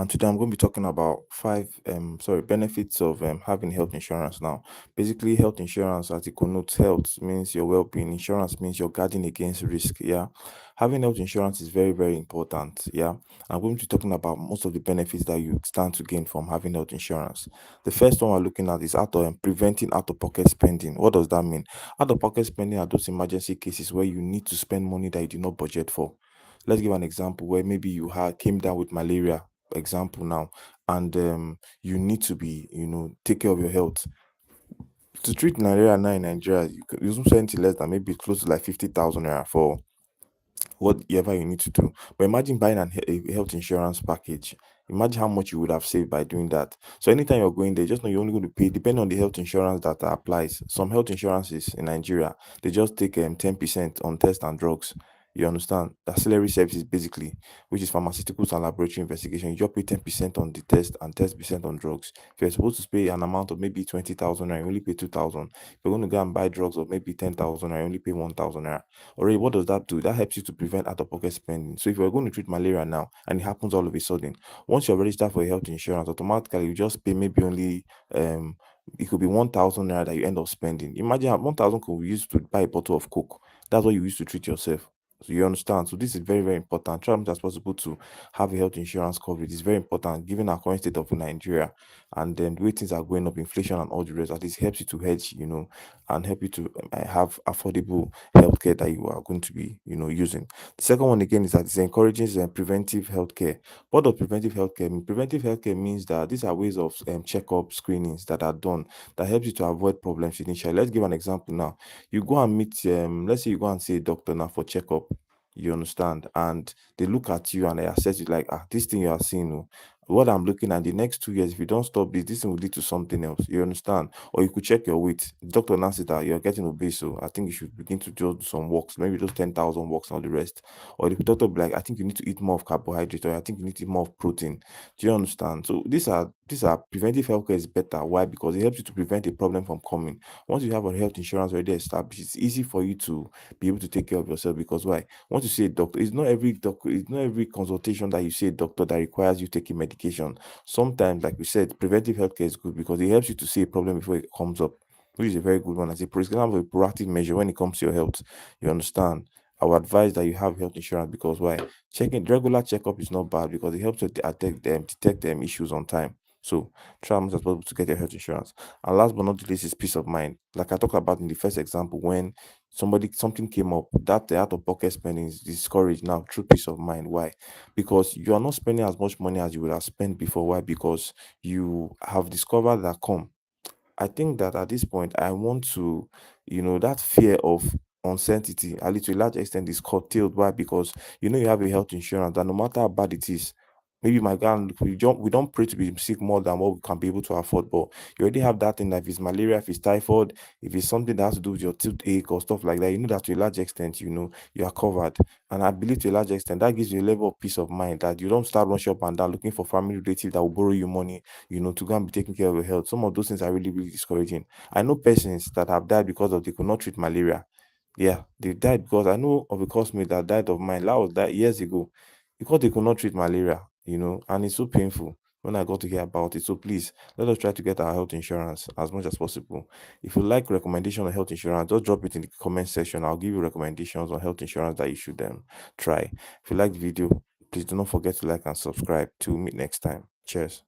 And today I'm going to be talking about benefits of having health insurance. Now, basically, health insurance, as it connotes health, means your well-being. Insurance means you're guarding against risk. Yeah, having health insurance is very, very important. Yeah, I'm going to be talking about most of the benefits that you stand to gain from having health insurance. The first one we're looking at is preventing out-of-pocket spending. What does that mean? Out-of-pocket spending are those emergency cases where you need to spend money that you did not budget for. Let's give an example where maybe you had came down with malaria, example now, and you need to be, take care of your health. To treat malaria now in Nigeria, you don't spend less than maybe close to like 50,000 naira for whatever you need to do. But imagine buying a health insurance package. Imagine how much you would have saved by doing that. So anytime you're going there, just know you're only going to pay depending on the health insurance that applies. Some health insurances in Nigeria, they just take 10% on tests and drugs. You understand? Ancillary services basically, which is pharmaceuticals and laboratory investigation. You just pay 10% on the test and 10% on drugs. If you're supposed to pay an amount of maybe 20,000 naira, you only pay 2,000. If you're going to go and buy drugs of maybe 10,000 naira, you only pay 1,000 naira. Already, what does that do? That helps you to prevent out-of-pocket spending. So if you're going to treat malaria now and it happens all of a sudden, once you're registered for a health insurance, automatically you just pay maybe only it could be 1,000 naira that you end up spending. Imagine 1,000 could be used to buy a bottle of Coke. That's what you use to treat yourself. So you understand. So this is very, very important. Try as much as possible to have a health insurance coverage. It's very important given our current state of Nigeria and then the way things are going up, inflation and all the rest. At least helps you to hedge, and help you to have affordable healthcare that you are going to be, using. The second one again is that it encourages preventive healthcare. What does preventive healthcare mean? Preventive healthcare means that these are ways of checkup screenings that are done that helps you to avoid problems initially. Let's give an example now. You go and meet, let's say you go and see a doctor now for checkup. You understand, and they look at you and they assess you like, this thing you are seeing, what I'm looking at the next 2 years, if you don't stop this thing will lead to something else. You understand? Or you could check your weight. The doctor now says that you're getting obese, so I think you should begin to just do some walks, maybe those 10,000 walks and all the rest. Or the doctor will be like, I think you need to eat more of carbohydrate, or I think you need to eat more of protein. Do you understand? So these are preventive healthcare is better. Why? Because it helps you to prevent a problem from coming. Once you have a health insurance already established, it's easy for you to be able to take care of yourself. Because why? Once you see a doctor, it's not every consultation that you see a doctor that requires you taking medication. Sometimes, like we said, preventive healthcare is good because it helps you to see a problem before it comes up, which is a very good one. As it's kind of a proactive measure when it comes to your health. You understand? I would advise that you have health insurance because why? Checking regular checkup is not bad because it helps to detect them issues on time. So try as much as possible to get your health insurance. And last but not the least is peace of mind. Like I talked about in the first example, when something came up, that the out of pocket spending is discouraged now through peace of mind. Why? Because you are not spending as much money as you would have spent before. Why? Because you have discovered that I think that at this point, I want to, that fear of uncertainty, at least to a large extent, is curtailed. Why? Because you have a health insurance that no matter how bad it is, maybe my God, we don't pray to be sick more than what we can be able to afford, but you already have that thing. That if it's malaria, if it's typhoid, if it's something that has to do with your toothache or stuff like that, you know that to a large extent, you are covered. And I believe to a large extent that gives you a level of peace of mind that you don't start rushing up and down looking for family relatives that will borrow you money to go and be taking care of your health. Some of those things are really, really discouraging. I know persons that have died because of they could not treat malaria. Yeah, they died because I know of a classmate that died of mine. That was that years ago because they could not treat malaria, and it's so painful when I got to hear about it. So please let us try to get our health insurance as much as possible. If you like recommendation on health insurance, just drop it in the comment section. I'll give you recommendations on health insurance that you should try. If you like the video, please do not forget to like and subscribe. Till meet next time. Cheers.